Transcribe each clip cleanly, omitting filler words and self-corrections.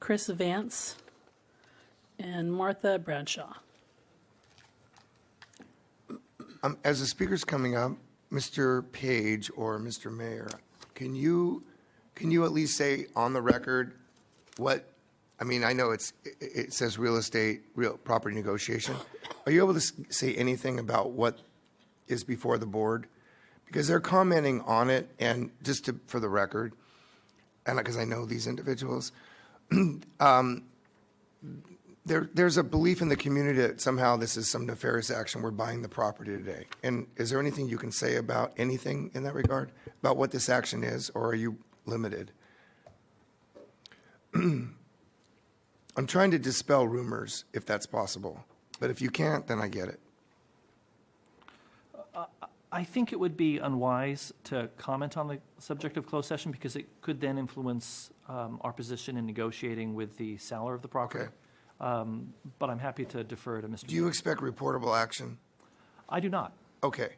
Chris Vance, and Martha Bradshaw. As the speaker's coming up, Mr. Page or Mr. Mayor, can you at least say on the record what, I mean, I know it says real property negotiation. Are you able to say anything about what is before the board? Because they're commenting on it, and just for the record, and because I know these individuals, there's a belief in the community that somehow this is some nefarious action. We're buying the property today. And is there anything you can say about anything in that regard, about what this action is, or are you limited? I'm trying to dispel rumors, if that's possible. But if you can't, then I get it. I think it would be unwise to comment on the subject of closed session because it could then influence our position in negotiating with the seller of the property. Okay. But I'm happy to defer to Mr. Do you expect reportable action? I do not. Okay.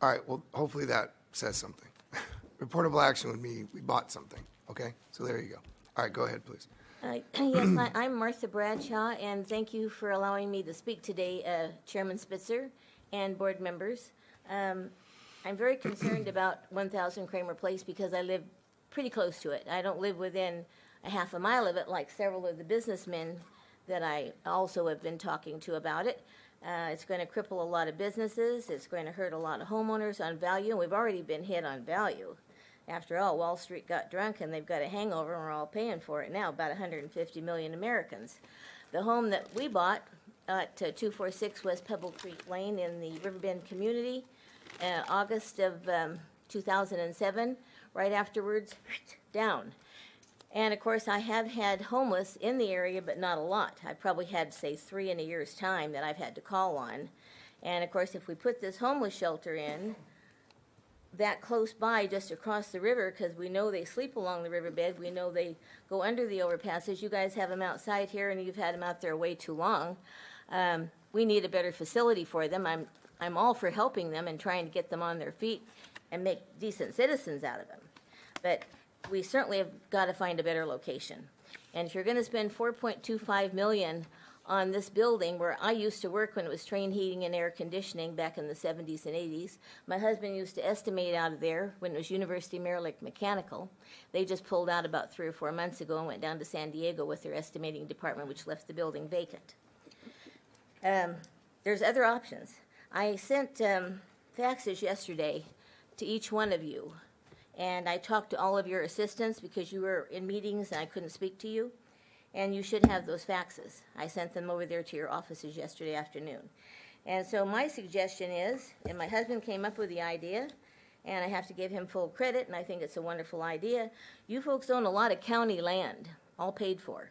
All right. Well, hopefully that says something. Reportable action would mean we bought something. Okay? So there you go. All right. Go ahead, please. Yes, I'm Martha Bradshaw, and thank you for allowing me to speak today, Chairman Spitzer and board members. I'm very concerned about 1000 Kraemer Place because I live pretty close to it. I don't live within a half a mile of it like several of the businessmen that I also have been talking to about it. It's going to cripple a lot of businesses. It's going to hurt a lot of homeowners on value, and we've already been hit on value. After all, Wall Street got drunk and they've got a hangover, and we're all paying for it now, about 150 million Americans. The home that we bought at 246 West Pebble Creek Lane in the Riverbend community, August of 2007, right afterwards, down. And of course, I have had homeless in the area, but not a lot. I've probably had, say, 3 in a year's time that I've had to call on. And of course, if we put this homeless shelter in that close by, just across the river, because we know they sleep along the riverbed, we know they go under the overpasses. You guys have them outside here, and you've had them out there way too long. We need a better facility for them. I'm all for helping them and trying to get them on their feet and make decent citizens out of them. But we certainly have got to find a better location. And if you're going to spend $4.25 million on this building where I used to work when it was Train Heating and Air Conditioning back in the 70s and 80s, my husband used to estimate out of there when it was University of Maryland Mechanical. They just pulled out about 3 or 4 months ago and went down to San Diego with their estimating department, which left the building vacant. There's other options. I sent faxes yesterday to each one of you. And I talked to all of your assistants because you were in meetings and I couldn't speak to you. And you should have those faxes. I sent them over there to your offices yesterday afternoon. And so my suggestion is, and my husband came up with the idea, and I have to give him full credit, and I think it's a wonderful idea. You folks own a lot of county land, all paid for,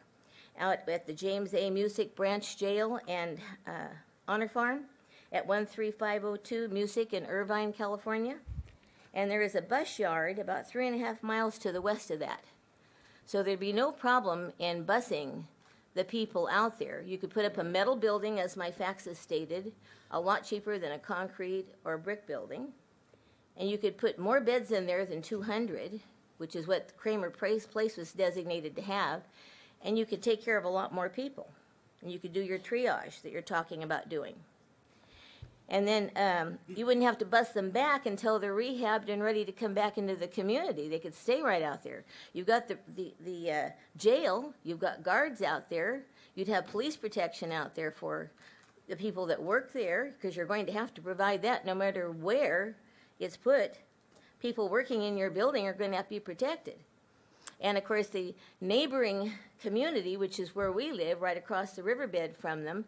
out at the James A. Musick Branch Jail and Honor Farm at 13502 Musick in Irvine, California. And there is a bus yard about 3.5 miles to the west of that. So there'd be no problem in busing the people out there. You could put up a metal building, as my faxes stated, a lot cheaper than a concrete or brick building. And you could put more beds in there than 200, which is what Kraemer Place was designated to have. And you could take care of a lot more people. And you could do your triage that you're talking about doing. And then you wouldn't have to bus them back until they're rehabbed and ready to come back into the community. They could stay right out there. You've got the jail. You've got guards out there. You'd have police protection out there for the people that work there, because you're going to have to provide that no matter where it's put. People working in your building are going to have to be protected. And, of course, the neighboring community, which is where we live, right across the riverbed from them,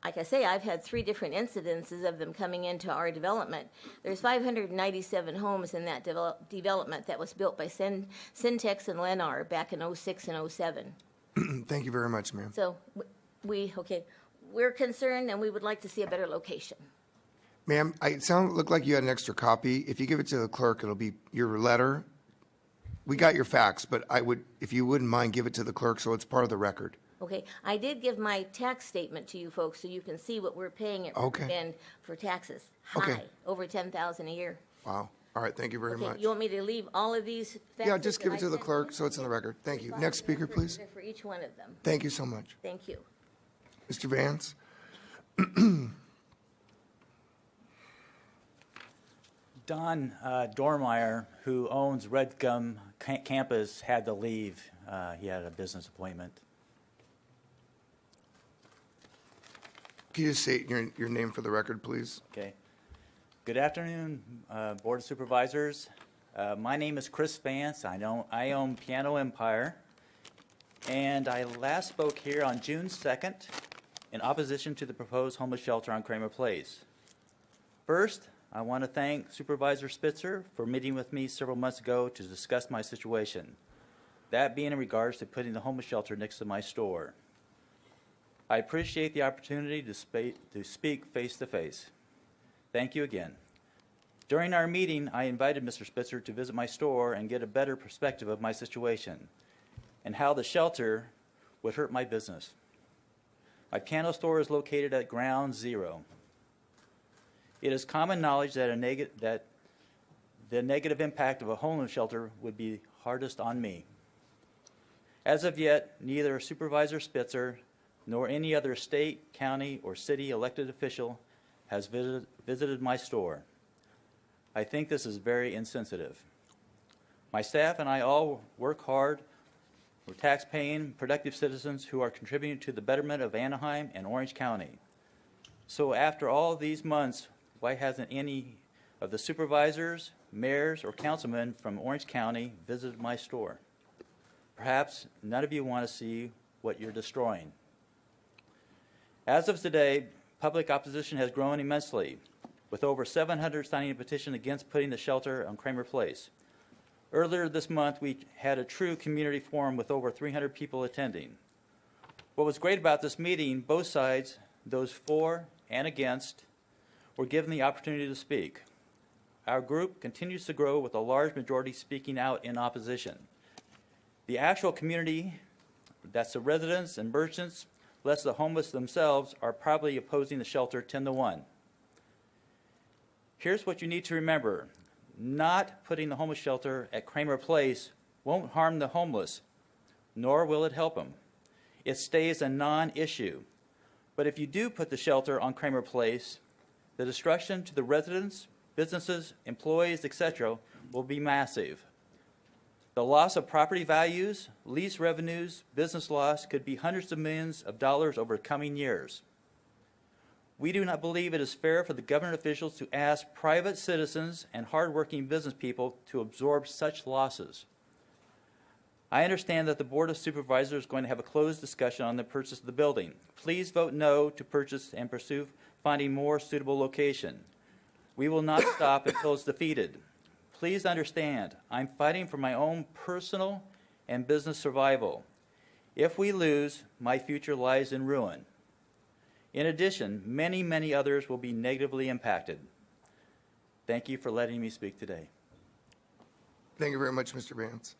like I say, I've had 3 different incidences of them coming into our development. There's 597 homes in that development that was built by Syntex and Lennar back in 06 and 07. Thank you very much, ma'am. So we're concerned, and we would like to see a better location. Ma'am, it looked like you had an extra copy. If you give it to the clerk, it'll be your letter. We got your fax, but if you wouldn't mind, give it to the clerk so it's part of the record. Okay, I did give my tax statement to you folks so you can see what we're paying at Riverbend for taxes. High, over $10,000 a year. Wow. All All right, thank you very Okay, much. you want me to leave all of these faxes? Yeah, just give that it to I the sent clerk you? so it's in the record. Thank you. Fine. Next speaker, They're please. for each one of them. Thank you so much. Thank you. Mr. Vance? Don Dormeyer, who owns Red Gum Campus, had to leave. He had a business appointment. Can you just state your name for the record, please? Okay. Good afternoon, Board of Supervisors. My name is Chris Vance. I own Piano Empire, and I last spoke here on June 2nd in opposition to the proposed homeless shelter on Kraemer Place. First, I want to thank Supervisor Spitzer for meeting with me several months ago to discuss my situation, that being in regards to putting the homeless shelter next to my store. I appreciate the opportunity to speak face-to-face. Thank you again. During our meeting, I invited Mr. Spitzer to visit my store and get a better perspective of my situation and how the shelter would hurt my business. My piano store is located at ground zero. It is common knowledge that the negative impact of a homeless shelter would be hardest on me. As of yet, neither Supervisor Spitzer nor any other state, county, or city elected official has visited my store. I think this is very insensitive. My staff and I all work hard. We're tax-paying, productive citizens who are contributing to the betterment of Anaheim and Orange County. So after all these months, why hasn't any of the supervisors, mayors, or councilmen from Orange County visited my store? Perhaps none of you want to see what you're destroying. As of today, public opposition has grown immensely, with over 700 signing a petition against putting the shelter on Kraemer Place. Earlier this month, we had a true community forum with over 300 people attending. What was great about this meeting, both sides, those for and against, were given the opportunity to speak. Our group continues to grow with a large majority speaking out in opposition. The actual community, that's the residents and merchants, less the homeless themselves, are probably opposing the shelter 10-1. Here's what you need to remember. Not putting the homeless shelter at Kraemer Place won't harm the homeless, nor will it help them. It stays a non-issue. But if you do put the shelter on Kraemer Place, the destruction to the residents, businesses, employees, etc. will be massive. The loss of property values, lease revenues, business loss could be hundreds of millions of dollars over coming years. We do not believe it is fair for the government officials to ask private citizens and hardworking business people to absorb such losses. I understand that the Board of Supervisors is going to have a closed discussion on the purchase of the building. Please vote no to purchase and pursue finding more suitable location. We will not stop until it's defeated. Please understand, I'm fighting for my own personal and business survival. If we lose, my future lies in ruin. In addition, many, many others will be negatively impacted. Thank you for letting me speak today. Thank you very much, Mr. Vance.